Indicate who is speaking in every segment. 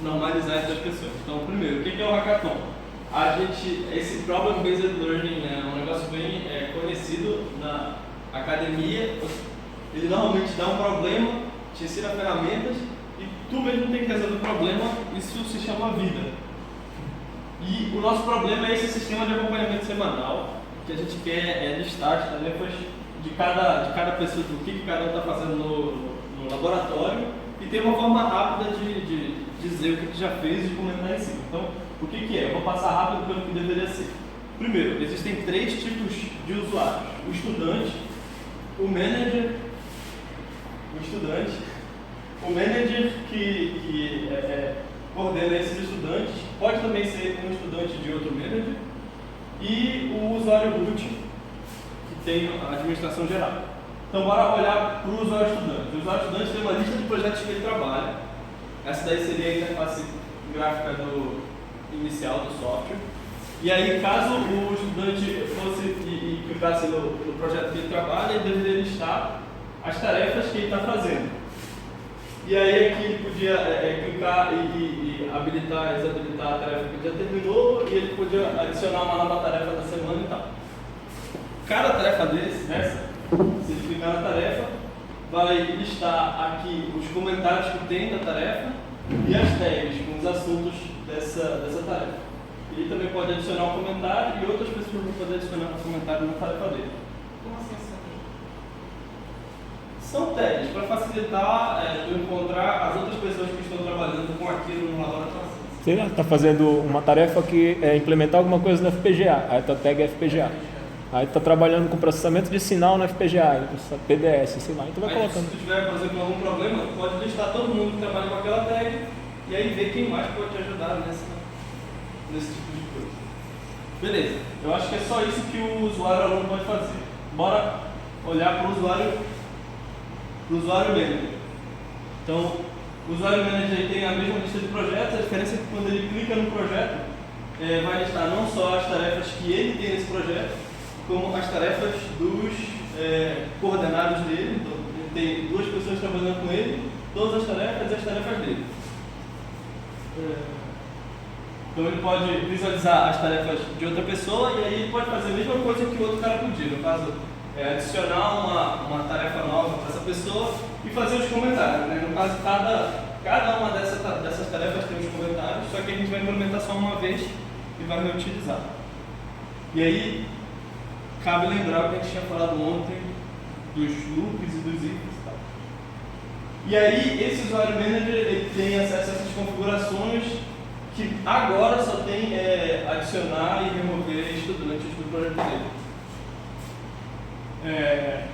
Speaker 1: normalizar essas pessoas. Então, primeiro, o que é o hackathon? Esse Problem-Based Learning é um negócio bem conhecido na academia. Ele normalmente dá um problema, te ensina ferramentas e tu mesmo tem que resolver o problema. Isso se chama vida. E o nosso problema é esse sistema de acompanhamento semanal, que a gente quer listar as tarefas de cada pessoa, do que cada um está fazendo no laboratório, e ter uma forma rápida de dizer o que já fez e comentar em cima. Então, o que é? Eu vou passar rápido pelo que deveria ser. Primeiro, existem 3 tipos de usuários: o estudante, o manager, o manager que coordena esses estudantes, pode também ser um estudante de outro manager, e o usuário root, que tem a administração geral. Então, bora olhar para o usuário estudante. O usuário estudante tem uma lista de projetos que ele trabalha. Essa daí seria a interface gráfica inicial do software. E aí, caso o estudante fosse e clicasse no projeto que ele trabalha, ele deveria listar as tarefas que ele está fazendo. E aí aqui ele podia clicar e habilitar, desabilitar a tarefa que já terminou, e ele podia adicionar uma nova tarefa da semana e tal. Cada tarefa dessa, se ele clicar na tarefa, vai listar aqui os comentários que tem da tarefa e as tags com os assuntos dessa tarefa. Ele também pode adicionar um comentário e outras pessoas vão poder adicionar um comentário na tarefa dele.
Speaker 2: Como assim
Speaker 1: São tags para facilitar tu encontrar as outras pessoas que estão trabalhando com aquilo no laboratório.
Speaker 3: Você está fazendo uma tarefa que é implementar alguma coisa no FPGA, aí a tua tag é FPGA. Aí tu está trabalhando com processamento de sinal no FPGA, PDS, sei lá, e tu vai colocando.
Speaker 1: Se tu tiver, por exemplo, algum problema, tu pode listar todo mundo que trabalha com aquela tag e aí ver quem mais pode te ajudar nesse tipo de coisa. Beleza, eu acho que é só isso que o usuário aluno pode fazer. Bora olhar para o usuário manager. Então, o usuário manager tem a mesma lista de projetos, a diferença é que quando ele clica no projeto, vai listar não só as tarefas que ele tem nesse projeto, como as tarefas dos coordenados dele. Então, ele tem 2 pessoas trabalhando com ele, todas as tarefas e as tarefas dele. Então ele pode visualizar as tarefas de outra pessoa e aí ele pode fazer a mesma coisa que o outro cara podia. No caso, adicionar uma tarefa nova para essa pessoa e fazer os comentários. Né? No caso, cada uma dessas tarefas tem os comentários, só que a gente vai implementar só uma vez e vai reutilizar. E aí, cabe lembrar o que a gente tinha falado ontem dos loops e dos ifs e tal. E aí, esse usuário manager ele tem acesso a essas configurações que agora só tem adicionar e remover estudantes do projeto dele.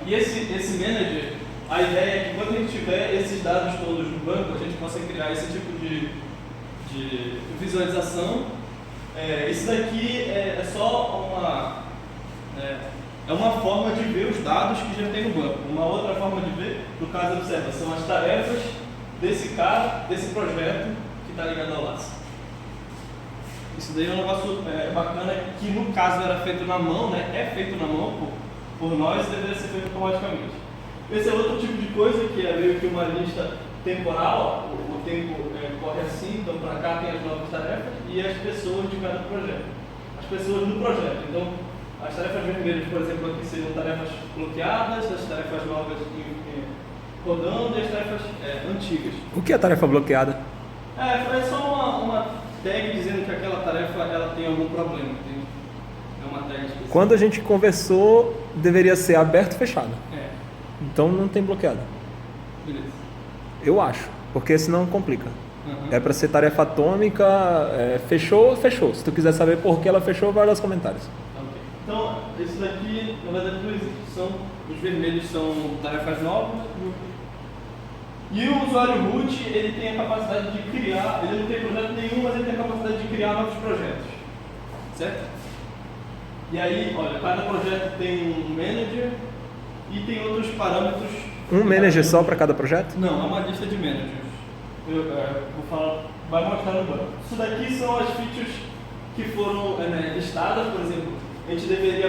Speaker 1: E esse manager, a ideia é que quando a gente tiver esses dados todos no banco, a gente possa criar esse tipo de visualização. Isso daqui é só uma forma de ver os dados que já tem no banco. Uma outra forma de ver, no caso, observa, são as tarefas desse projeto que está ligado ao laço. Isso daí é um negócio bacana que no caso era feito na mão, né? É feito na mão por nós e deveria ser feito automaticamente. Esse é outro tipo de coisa que é meio que uma lista temporal. O tempo corre assim, então para cá tem as novas tarefas e as pessoas de cada projeto. As pessoas do projeto. Então, as tarefas vermelhas, por exemplo, aqui seriam tarefas bloqueadas, as tarefas novas rodando e as tarefas antigas.
Speaker 3: O que é tarefa bloqueada?
Speaker 1: É só uma tag dizendo que aquela tarefa ela tem algum problema. É uma tag específica.
Speaker 3: Quando a gente conversou, deveria ser aberto ou fechado. Então não tem bloqueado.
Speaker 1: Beleza.
Speaker 3: Eu acho, porque senão complica.
Speaker 1: Uhum.
Speaker 3: É para ser tarefa atômica, fechou, fechou. Se tu quiser saber por que ela fechou, vai lá nos comentários.
Speaker 1: Okay. Então, esse daqui, na verdade, os vermelhos são tarefas novas. E o usuário root, ele tem a capacidade de criar, ele não tem projeto nenhum, mas ele tem a capacidade de criar novos projetos. Certo? E aí, olha, cada projeto tem um manager e tem outros parâmetros.
Speaker 3: Um manager só para cada projeto?
Speaker 1: Não, é uma lista de managers. Eu vou falar, vai mostrar no banco. Isso daqui são as features que foram listadas, por exemplo. A gente deveria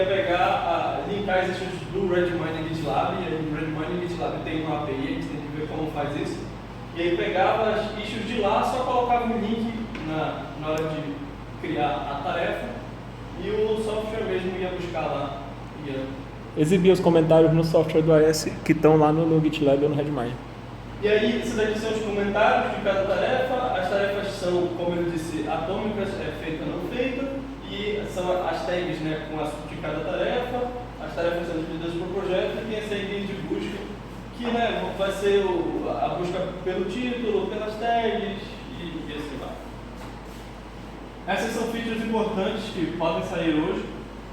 Speaker 1: linkar as issues do Redmine e GitLab, e o Redmine e GitLab tem uma API, a gente tem que ver como faz isso. E aí pegava as issues de lá, só colocava um link na hora de criar a tarefa e o software mesmo ia buscar lá.
Speaker 3: Exibir os comentários no software do AS que estão lá no GitLab ou no Redmine.
Speaker 1: E aí, esses daqui são os comentários de cada tarefa. As tarefas são, como eu disse, atômicas, feita ou não feita, e são as tags, né, com as de cada tarefa. As tarefas são divididas por projeto e tem essa ID de busca, que, né, vai ser a busca pelo título, pelas tags e assim vai. Essas são features importantes que podem sair hoje,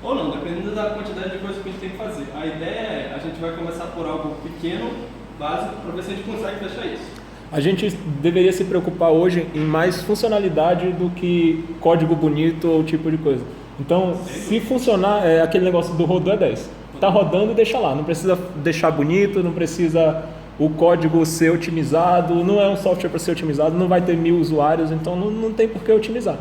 Speaker 1: ou não, dependendo da quantidade de coisas que a gente tem que fazer. A ideia é, a gente vai começar por algo pequeno, básico, para ver se a gente consegue fechar isso.
Speaker 3: A gente deveria se preocupar hoje em mais funcionalidade do que código bonito ou tipo de coisa. Então, se funcionar, aquele negócio do rodou é 10. Está rodando, deixa lá. Não precisa deixar bonito, não precisa o código ser otimizado, não é um software para ser otimizado, não vai ter 1000 usuários, então não tem por que otimizar.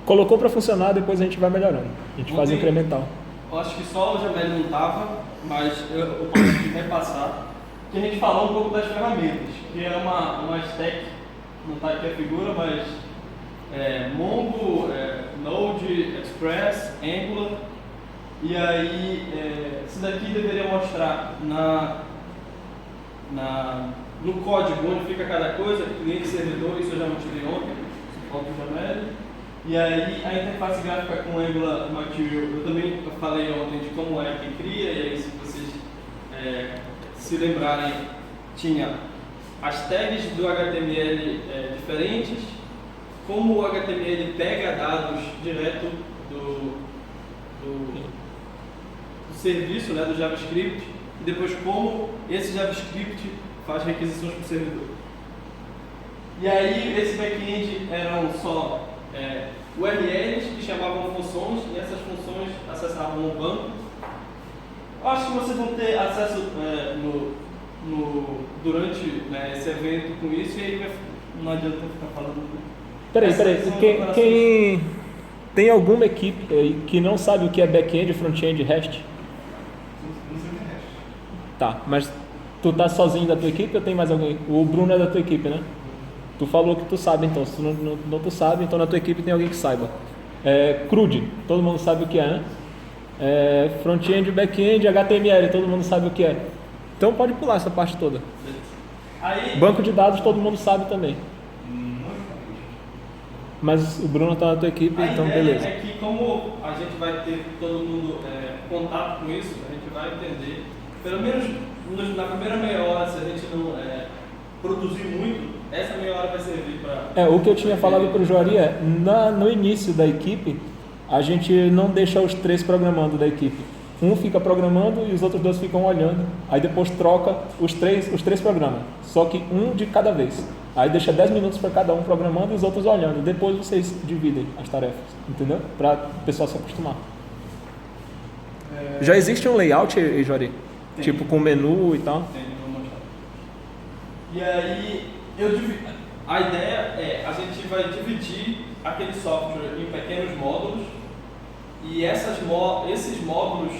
Speaker 3: Colocou para funcionar, depois a gente vai melhorando. A gente faz incremental.
Speaker 1: Eu acho que só o Jamel não estava, mas eu posso repassar. Que a gente falou um pouco das ferramentas, que é uma stack, não está aqui a figura, mas Mongo, Node, Express, Angular. E aí, isso daqui deveria mostrar no código onde fica cada coisa, cliente, servidor, isso eu já mostrei ontem, suporte do Jamel. E aí, a interface gráfica com Angular Material, eu também falei ontem de como é que cria, e aí se vocês se lembrarem, tinha as tags do HTML diferentes, como o HTML pega dados direto do serviço, né, do JavaScript, e depois como esse JavaScript faz requisições para o servidor. E aí, esse back-end eram só URLs que chamavam funções, e essas funções acessavam um banco. Eu acho que vocês vão ter acesso durante esse evento com isso, e aí não adianta ficar falando.
Speaker 3: Peraí, quem tem alguma equipe aí que não sabe o que é back-end, front-end, REST?
Speaker 2: Não sei o que é REST.
Speaker 3: Tá, mas tu tá sozinho da tua equipe ou tem mais alguém? O Bruno é da tua equipe, né? Tu falou que tu sabe, então. Se tu não tu sabe, então na tua equipe tem alguém que saiba. CRUD, todo mundo sabe o que é, né? Front-end, back-end, HTML, todo mundo sabe o que é. Então pode pular essa parte toda.
Speaker 1: Aí,
Speaker 3: Banco de dados, todo mundo sabe também. Mas o Bruno está na tua equipe, então beleza.
Speaker 1: A ideia é que, como a gente vai ter todo mundo contato com isso, a gente vai entender, pelo menos na primeira meia hora, se a gente não produzir muito, essa meia hora vai servir para...
Speaker 3: O que eu tinha falado para o Joari no início da equipe, a gente não deixa os 3 programando da equipe. Um fica programando e os outros 2 ficam olhando. Aí depois troca os três programam, só que um de cada vez. Aí deixa 10 minutos para cada um programando e os outros olhando. Depois vocês dividem as tarefas, entendeu? Para o pessoal se acostumar. Já existe um layout, Joari? Tipo com menu e tal?
Speaker 1: Tem, vou mostrar. E aí, a ideia a gente vai dividir aquele software em pequenos módulos. E esses módulos,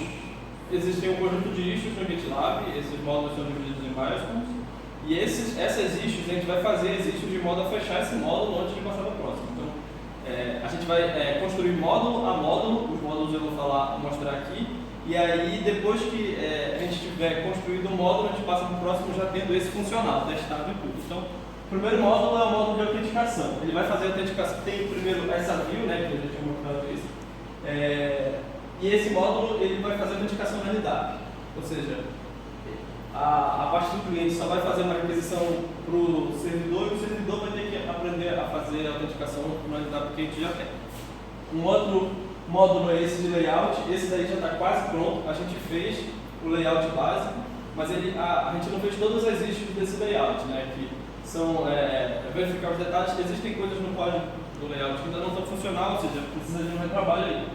Speaker 1: existem um conjunto de issues no GitLab, esses módulos são divididos em milestones, e essas issues, a gente vai fazer as issues de modo a fechar esse módulo antes de passar para o próximo. Então, a gente vai construir módulo a módulo, os módulos eu vou mostrar aqui, e aí depois que a gente tiver construído o módulo, a gente passa para o próximo já tendo esse funcional, testado e tudo. Então, o primeiro módulo é o módulo de autenticação. Ele vai fazer a autenticação, tem primeiro essa view, né, que a gente tinha mostrado isso. E esse módulo ele vai fazer a autenticação na LDAP, ou seja, a parte do cliente só vai fazer uma requisição para o servidor e o servidor vai ter que aprender a fazer a autenticação na LDAP que a gente já tem. Um outro módulo é esse de layout, esse daí já está quase pronto, a gente fez o layout básico, mas a gente não fez todas as issues desse layout, né, que são verificar os detalhes. Existem coisas no código do layout que ainda não estão funcional, ou seja, precisa de um retrabalho aí.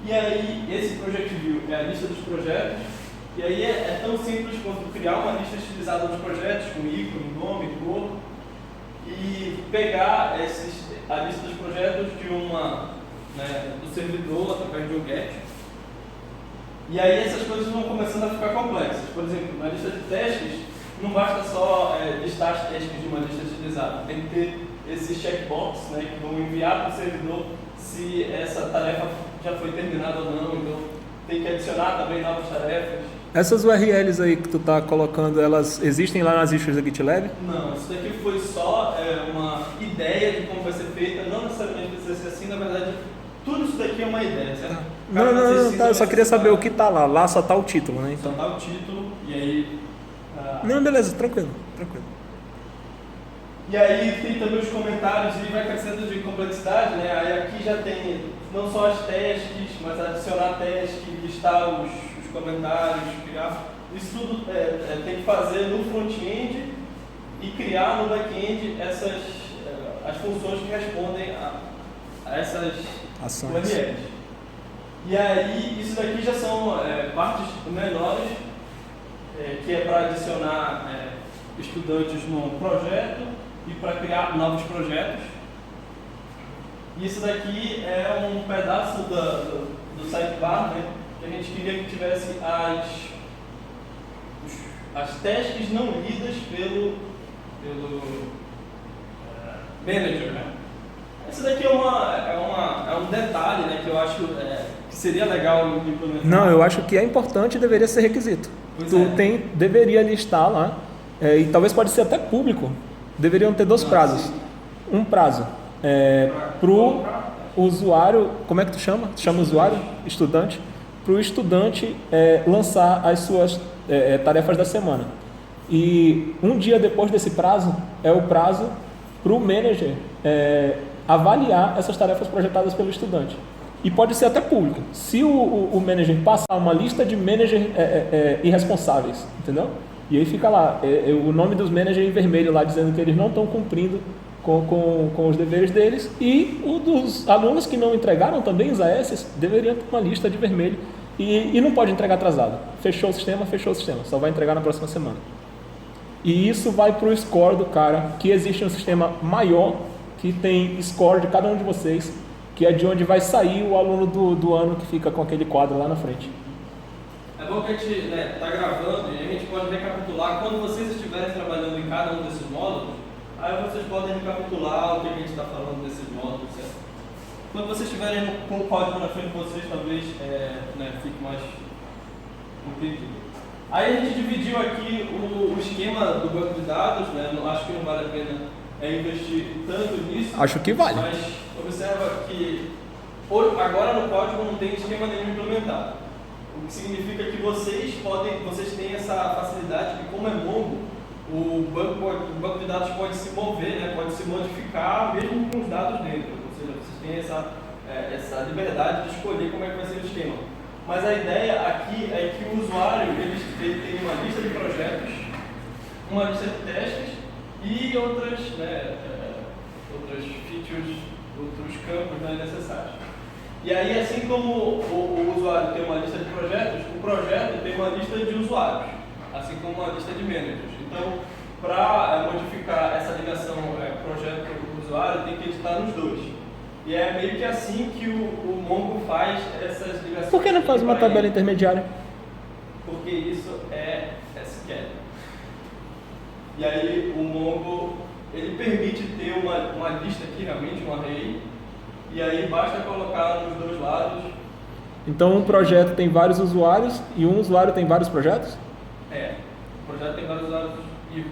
Speaker 1: E aí, esse Project View é a lista dos projetos, e aí é tão simples quanto criar uma lista estilizada dos projetos, com ícone, nome, cor, e pegar a lista dos projetos do servidor através de um GET. E aí essas coisas vão começando a ficar complexas. Por exemplo, na lista de testes, não basta só listar as tasks de uma lista de utilizado. Tem que ter esse checkbox, né, que vão enviar para o servidor se essa tarefa já foi terminada ou não. Então, tem que adicionar também novas tarefas.
Speaker 3: Essas URLs aí que tu tá colocando, elas existem lá nas issues da GitLab?
Speaker 1: Não, isso daqui foi só uma ideia de como vai ser feita, não necessariamente precisa ser assim, na verdade, tudo isso daqui é uma ideia, certo?
Speaker 3: Não, tá, eu só queria saber o que tá lá. Lá só tá o título, né? Então.
Speaker 1: Só tá o título, e aí...
Speaker 3: Não, beleza, tranquilo.
Speaker 1: E aí tem também os comentários e vai crescendo de complexidade, né? Aí aqui já tem não só as tasks, mas adicionar task, listar os comentários, criar. Isso tudo tem que fazer no front-end e criar no back-end as funções que respondem a essas
Speaker 3: ações.
Speaker 1: URLs. E aí isso daqui já são partes menores, que é para adicionar estudantes no projeto e para criar novos projetos. Isso daqui é um pedaço do sidebar, né, que a gente queria que tivesse as tasks não lidas pelo manager, né? Isso daqui é um detalhe, né, que eu acho que seria legal implementar.
Speaker 3: Não, eu acho que é importante e deveria ser requisito. Deveria listar lá, e talvez pode ser até público. Deveriam ter dois prazos.
Speaker 1: Sim.
Speaker 3: Um prazo para o usuário, como é que tu chama? Tu chama usuário? Estudante. Para o estudante lançar as suas tarefas da semana. E um dia depois desse prazo, é o prazo para o manager avaliar essas tarefas projetadas pelo estudante. E pode ser até público. Se o manager passar uma lista de managers irresponsáveis, entendeu? E aí fica lá, o nome dos managers em vermelho lá, dizendo que eles não estão cumprindo com os deveres deles. E o dos alunos que não entregaram também os AS deveriam ter uma lista de vermelho. E não pode entregar atrasado. Fechou o sistema, só vai entregar na próxima semana. E isso vai para o score do cara, que existe um sistema maior, que tem score de cada um de vocês, que é de onde vai sair o aluno do ano que fica com aquele quadro lá na frente.
Speaker 1: É bom que a gente está gravando e a gente pode recapitular. Quando vocês estiverem trabalhando em cada um desses módulos, aí vocês podem recapitular o que a gente está falando desses módulos, certo? Quando vocês estiverem com o código na frente de vocês, talvez fique mais entendido. Aí a gente dividiu aqui o esquema do banco de dados, né? Acho que não vale a pena investir tanto nisso.
Speaker 3: Acho que vale.
Speaker 1: Mas observa que agora no código não tem esquema nenhum implementado. O que significa que vocês têm essa facilidade que, como é Mongo, o banco de dados pode se mover, né? Pode se modificar mesmo com os dados dentro. Ou seja, vocês têm essa liberdade de escolher como é que vai ser o esquema. Mas a ideia aqui é que o usuário ele tem uma lista de projetos, uma lista de testes e outras features, outros campos necessários. E aí, assim como o usuário tem uma lista de projetos, o projeto tem uma lista de usuários, assim como uma lista de managers. Então, para modificar essa ligação projeto-usuário, tem que editar nos dois. E é meio que assim que o Mongo faz essas ligações.
Speaker 3: Por que não faz uma tabela intermediária?
Speaker 1: Porque isso é SQL. E aí o Mongo ele permite ter uma lista aqui, realmente, um array, e aí basta colocar nos dois lados.
Speaker 3: Então um projeto tem vários usuários e um usuário tem vários projetos?
Speaker 1: O projeto tem vários usuários e...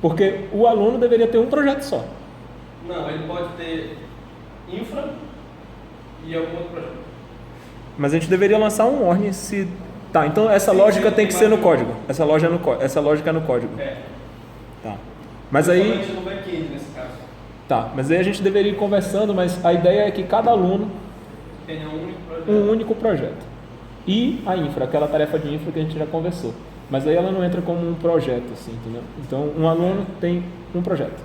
Speaker 3: Porque o aluno deveria ter um projeto só.
Speaker 1: Não, ele pode ter infra e algum outro projeto.
Speaker 3: Mas a gente deveria lançar um warning se... Tá, então essa lógica tem que ser no código. Essa lógica é no código. Tá. Mas aí...
Speaker 1: Principalmente no back-end, nesse caso.
Speaker 3: Tá, mas aí a gente deveria ir conversando, mas a ideia é que cada aluno
Speaker 1: tenha
Speaker 3: um único projeto. E a infra, aquela tarefa de infra que a gente já conversou. Mas aí ela não entra como um projeto, assim, entendeu? Então, um aluno tem um projeto.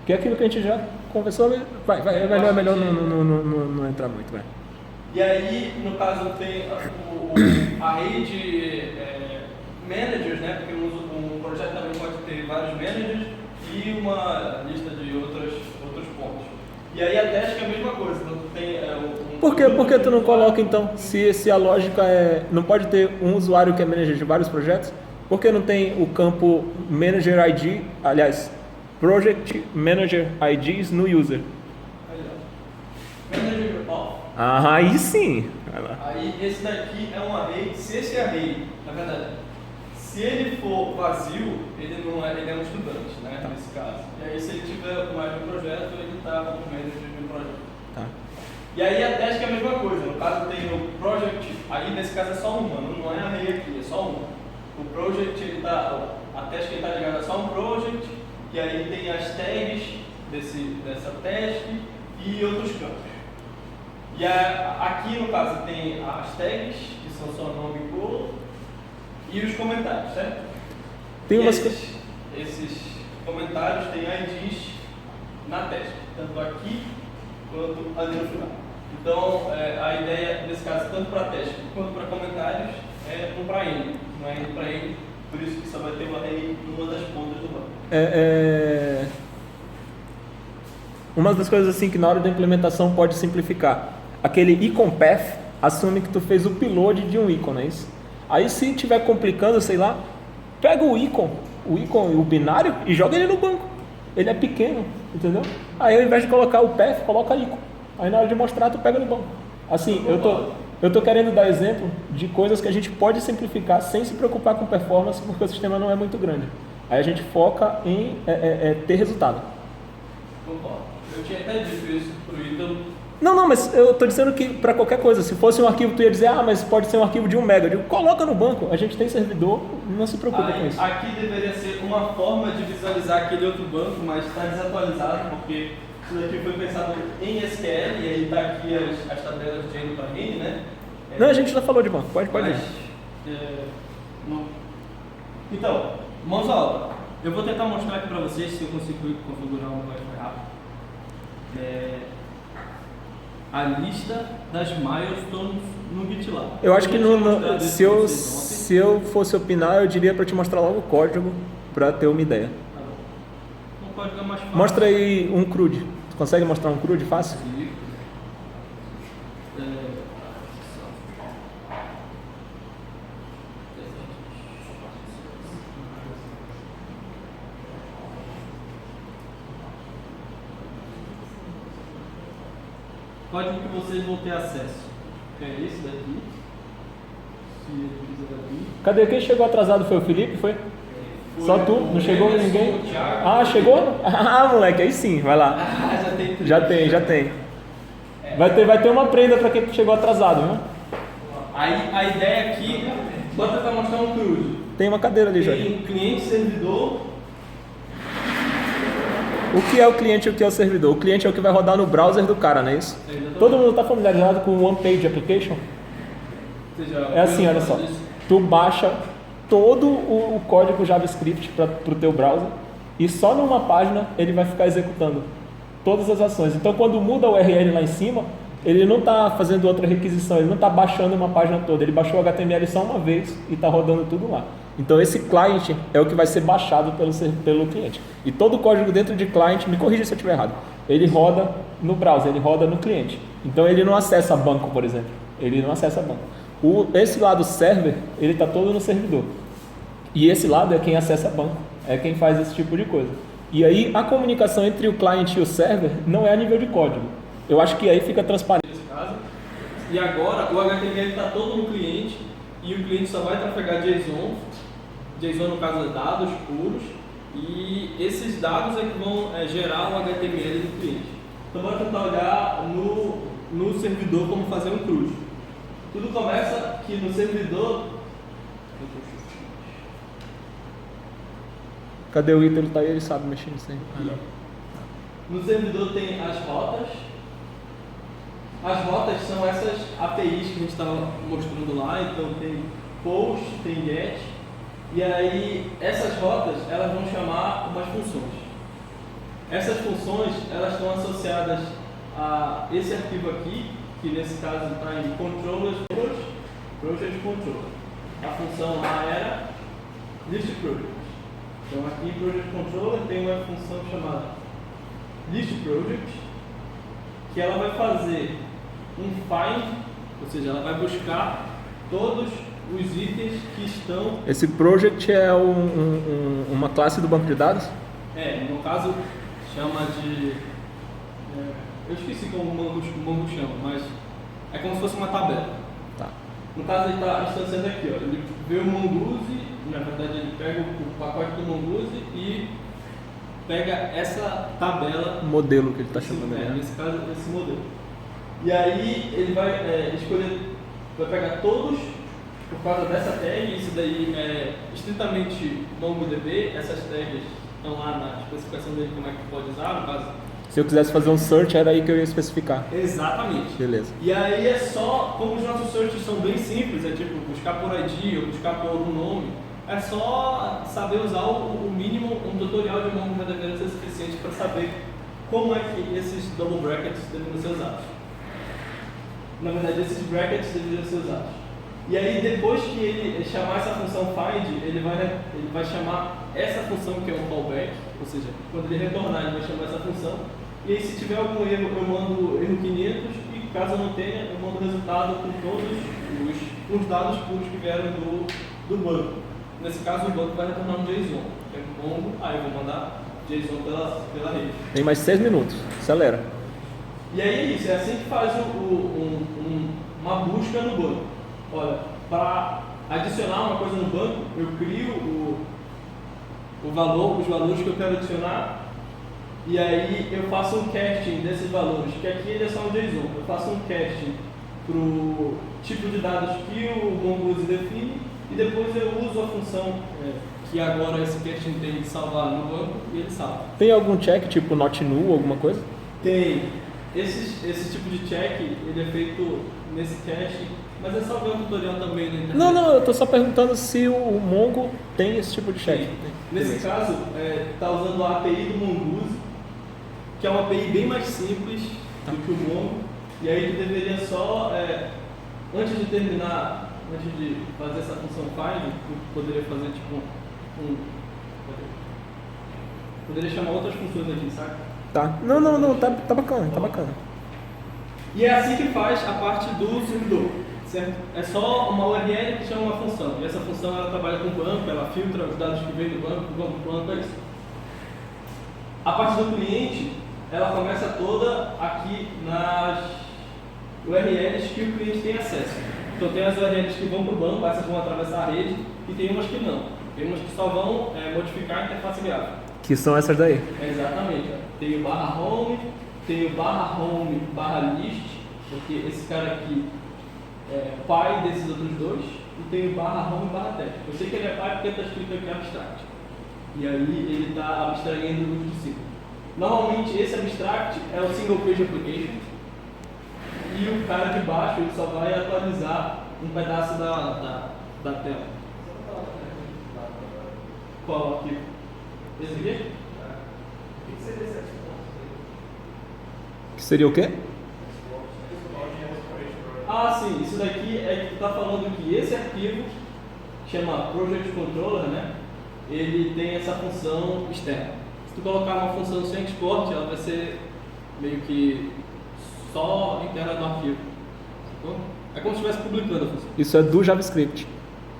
Speaker 3: Que é aquilo que a gente já conversou, é melhor não entrar muito, vai.
Speaker 1: E aí, no caso, tem a rede de managers, né? Porque um projeto também pode ter vários managers e uma lista de outros pontos. E aí a task é a mesma coisa. Então, tem,
Speaker 3: Por que tu não coloca, então, se a lógica é... Não pode ter um usuário que é manager de vários projetos? Por que não tem o campo Manager ID, aliás, Project Manager IDs no user?
Speaker 1: Aí, ó. Manager off.
Speaker 3: Ah, aí sim. Vai lá.
Speaker 1: Aí esse daqui é um array. Se esse array, na verdade, se ele for vazio, ele não é, ele é um estudante, né? Nesse caso. E aí se ele tiver mais de um projeto, ele está como manager de um projeto.
Speaker 3: Tá.
Speaker 1: E aí a task é a mesma coisa. No caso tem o project, aí nesse caso é só uma, não é array aqui, é só uma. O project, ele tá, a task está ligada a só um project, e aí tem as tags dessa task e outros campos. E aqui no caso tem as tags, que são só nome e cor, e os comentários, certo?
Speaker 3: Tem
Speaker 1: E
Speaker 3: umas
Speaker 1: esses comentários têm IDs na task, tanto aqui quanto ali no final. Então a ideia nesse caso, tanto para task quanto para comentários, é um para N, não é N para N, por isso que só vai ter uma array numa das pontas do banco.
Speaker 3: Uma das coisas assim que na hora da implementação pode simplificar. Aquele icon path assume que tu fez o upload de um ícone, é isso? Aí se tiver complicando, sei lá, pega o ícone, o binário e joga ele no banco. Ele é pequeno, entendeu? Aí ao invés de colocar o path, coloca ícone. Aí na hora de mostrar, tu pega no banco. Assim, eu tô querendo dar exemplo de coisas que a gente pode simplificar sem se preocupar com performance, porque o sistema não é muito grande. Aí a gente foca em ter resultado.
Speaker 1: Concordo. Eu tinha até dito isso pro Ítalo.
Speaker 3: Não, mas eu tô dizendo que para qualquer coisa, se fosse um arquivo, tu ia dizer, mas pode ser um arquivo de 1 mega. Eu digo, coloca no banco, a gente tem servidor, não se preocupa com isso.
Speaker 1: Aqui deveria ser uma forma de visualizar aquele outro banco, mas está desatualizado, porque isso daqui foi pensado em SQL, e aí está aqui as tabelas de N para N, né?
Speaker 3: Não, a gente já falou de banco, pode
Speaker 1: Mas,
Speaker 3: ir.
Speaker 1: Então, mãos à obra. Eu vou tentar mostrar aqui para vocês se eu consigo configurar um Wi-Fi rápido. A lista das milestones no GitLab.
Speaker 3: Eu acho que se eu fosse opinar, eu diria para te mostrar logo o código para ter uma ideia.
Speaker 1: Tá bom. O código é mais fácil.
Speaker 3: Mostra aí um CRUD. Tu consegue mostrar um CRUD fácil?
Speaker 1: Código que vocês vão ter acesso. Que é esse daqui. Se ele quiser abrir.
Speaker 3: Cadê? Quem chegou atrasado foi o Felipe? Foi? Só tu? Não chegou ninguém? Ah, chegou? Ah, moleque, aí sim, vai lá.
Speaker 1: Já tem tudo.
Speaker 3: Já tem. Vai ter uma prenda para quem chegou atrasado, viu?
Speaker 1: Aí a ideia aqui, bota para mostrar um CRUD.
Speaker 3: Tem uma cadeira ali, Jorge.
Speaker 1: Tem cliente, servidor.
Speaker 3: O que é o cliente e o que é o servidor? O cliente é o que vai rodar no browser do cara, não é isso? Todo mundo está familiarizado com o One Page Application? É assim, olha só. Tu baixa todo o código JavaScript para o teu browser e só numa página ele vai ficar executando todas as ações. Então, quando muda o URL lá em cima, ele não está fazendo outra requisição, ele não está baixando uma página toda. Ele baixou o HTML só uma vez e está rodando tudo lá. Então, esse client é o que vai ser baixado pelo cliente. E todo o código dentro de client, me corrija se eu estiver errado, ele roda no browser, ele roda no cliente. Então, ele não acessa banco, por exemplo. Ele não acessa banco. Esse lado server, ele está todo no servidor. E esse lado é quem acessa banco, é quem faz esse tipo de coisa. E aí, a comunicação entre o client e o server não é a nível de código. Eu acho que aí fica transparente.
Speaker 1: Nesse caso. E agora, o HTML está todo no cliente e o cliente só vai trafegar JSON. JSON, no caso, é dados puros. E esses dados é que vão gerar o HTML do cliente. Então, bora tentar olhar no servidor como fazer um CRUD. Tudo começa que no servidor...
Speaker 3: Cadê o Ítalo? Tá aí, ele sabe mexer nisso aí.
Speaker 1: No servidor tem as rotas. As rotas são essas APIs que a gente estava mostrando lá. Então tem post, tem get. E aí essas rotas elas vão chamar umas funções. Essas funções elas estão associadas a esse arquivo aqui, que nesse caso está em controllers, project controller. A função lá era list project. Então aqui em project controller tem uma função chamada list project, que ela vai fazer um find, ou seja, ela vai buscar todos os itens que estão...
Speaker 3: Esse project é uma classe do banco de dados?
Speaker 1: no caso, chama de... eu esqueci como o Mongo chama, mas é como se fosse uma tabela.
Speaker 3: Tá.
Speaker 1: No caso, ele está instanciando aqui, ó. Ele vê o Mongoose, na verdade ele pega o pacote do Mongoose e pega essa tabela.
Speaker 3: Modelo que ele está chamando, né?
Speaker 1: Nesse caso, esse modelo. E aí ele vai escolher, vai pegar todos por causa dessa tag. Isso daí é estritamente MongoDB. Essas tags estão lá na especificação dele, como é que pode usar, no caso.
Speaker 3: Se eu quisesse fazer um search, era aí que eu ia especificar.
Speaker 1: Exatamente.
Speaker 3: Beleza.
Speaker 1: E aí é só, como os nossos searches são bem simples, é tipo buscar por ID ou buscar por algum nome, é só saber usar o mínimo, um tutorial de Mongo já deveria ser suficiente para saber como é que esses double brackets deveriam ser usados. Na verdade, esses brackets deveriam ser usados. E aí, depois que ele chamar essa função find, ele vai chamar essa função que é um callback, ou seja, quando ele retornar, ele vai chamar essa função. E aí, se tiver algum erro, eu mando erro 500 e caso não tenha, eu mando o resultado com todos os dados puros que vieram do banco. Nesse caso, o banco vai retornar um JSON, que é um Mongo, aí eu vou mandar JSON pela rede.
Speaker 3: Tem mais 6 minutos, acelera.
Speaker 1: E aí é isso, é assim que faz uma busca no banco. Olha, para adicionar uma coisa no banco, eu crio os valores que eu quero adicionar, e aí eu faço um casting desses valores, que aqui ele é só um JSON. Eu faço um casting para o tipo de dados que o Mongoose define, e depois eu uso a função que agora esse casting tem de salvar no banco, e ele salva.
Speaker 3: Tem algum check, tipo not null, alguma coisa?
Speaker 1: Tem. Esse tipo de check, ele é feito nesse cache, mas é só ver um tutorial também na internet.
Speaker 3: Não, eu tô só perguntando se o Mongo tem esse tipo de check.
Speaker 1: Nesse caso, está usando a API do Mongoose, que é uma API bem mais simples do que o Mongo, e aí tu deveria só, antes de fazer essa função find, tu poderia fazer tipo poderia chamar outras funções aqui, saca?
Speaker 3: Tá. Não, tá bacana.
Speaker 1: E é assim que faz a parte do servidor, certo? É só uma URL que chama uma função, e essa função ela trabalha com o banco, ela filtra os dados que vêm do banco, o banco é isso. A parte do cliente, ela começa toda aqui nas URLs que o cliente tem acesso. Então tem as URLs que vão para o banco, essas vão atravessar a rede, e tem umas que não. Tem umas que só vão modificar a interface gráfica.
Speaker 3: Que são essas daí?
Speaker 1: Exatamente. Tem o /home, tem o /home /list, porque esse cara aqui é pai desses outros dois, e tem o /home /text. Eu sei que ele é pai porque está escrito aqui abstract. E aí ele está abstraindo o grupo de cima. Normalmente esse abstract é o single page application, e o cara de baixo ele só vai atualizar um pedaço da tela. Qual aqui? Esse aqui?
Speaker 2: O que seria esse export?
Speaker 3: Que seria o quê?
Speaker 1: Ah, sim, isso daqui é que tu está falando que esse arquivo, que chama Project Controller, né? Ele tem essa função externa. Se tu colocar uma função sem export, ela vai ser meio que só interna do arquivo. É como se estivesse publicando a função.
Speaker 3: Isso é do JavaScript.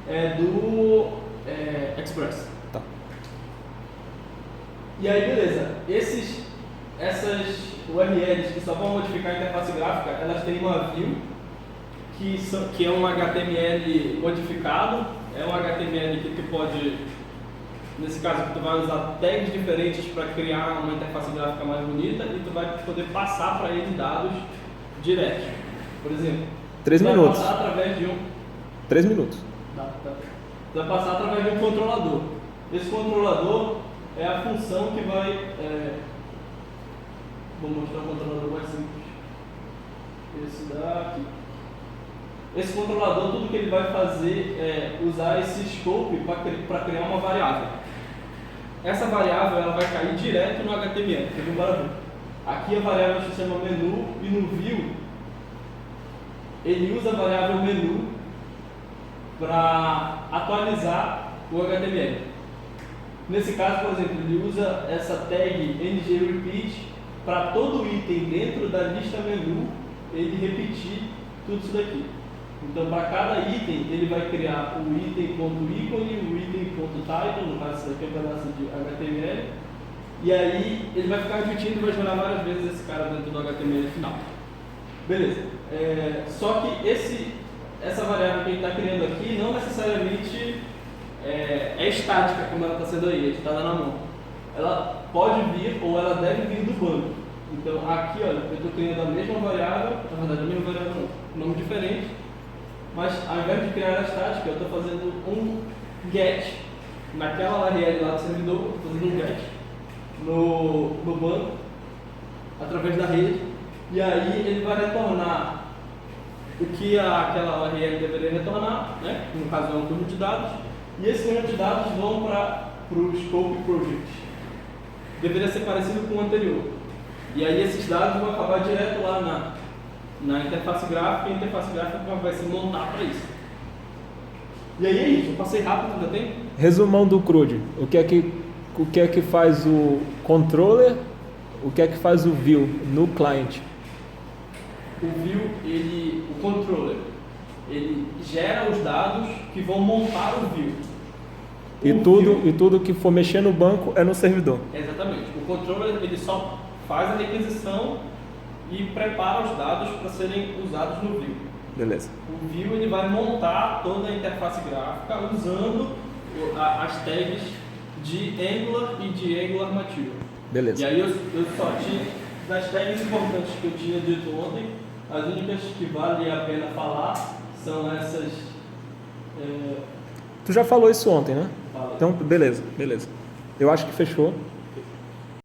Speaker 1: É do Express.
Speaker 3: Tá.
Speaker 1: E aí, beleza. Essas URLs que só vão modificar a interface gráfica, elas têm uma view que é um HTML modificado. É um HTML que tu pode, nesse caso, tu vai usar tags diferentes para criar uma interface gráfica mais bonita, e tu vai poder passar para ele dados diretos. Por exemplo,
Speaker 3: 3
Speaker 1: tu
Speaker 3: minutos.
Speaker 1: vai passar através de
Speaker 3: 3 minutos.
Speaker 1: Tu vai passar através de um controlador. Esse controlador é a função que vai... vou mostrar o controlador mais simples. Esse daqui. Esse controlador, tudo que ele vai fazer é usar esse scope para criar uma variável. Essa variável ela vai cair direto no HTML. Então, bora ver. Aqui a variável se chama menu, e no view ele usa a variável menu para atualizar o HTML. Nesse caso, por exemplo, ele usa essa tag ngRepeat para todo item dentro da lista menu ele repetir tudo isso daqui. Então, para cada item, ele vai criar o item.ícone, o item.title, no caso, isso aqui é um pedaço de HTML, e aí ele vai ficar repetindo e vai gerar várias vezes esse cara dentro do HTML final. Beleza. Só que essa variável que a gente está criando aqui não necessariamente é estática, como ela está sendo aí, editada na mão. Ela pode vir ou ela deve vir do banco. Então, aqui, olha, eu estou criando a mesma variável, na verdade, a mesma variável não, nome diferente, mas ao invés de criar a estática, eu estou fazendo um get naquela URL lá do servidor, eu estou fazendo um get no banco, através da rede, e aí ele vai retornar o que aquela URL deveria retornar, né? No caso é um conjunto de dados, e esse conjunto de dados vão para o scope project. Deveria ser parecido com o anterior. E aí esses dados vão acabar direto lá na interface gráfica, e a interface gráfica vai se montar para isso. E aí é isso, eu passei rápido, ainda tem?
Speaker 3: Resumão do CRUD. O que é que faz o controller, o que é que faz o view no client?
Speaker 1: O view, o controller, ele gera os dados que vão montar o view.
Speaker 3: E tudo que for mexer no banco é no servidor.
Speaker 1: Exatamente. O controller, ele só faz a requisição e prepara os dados para serem usados no view.
Speaker 3: Beleza.
Speaker 1: O view, ele vai montar toda a interface gráfica usando as tags de Angular e de Angular Material.
Speaker 3: Beleza.
Speaker 1: E aí eu só tinha, das tags importantes que eu tinha dito ontem, as únicas que vale a pena falar são essas.
Speaker 3: Tu já falou isso ontem, né?
Speaker 1: Falei.
Speaker 3: Então, beleza. Eu acho que fechou.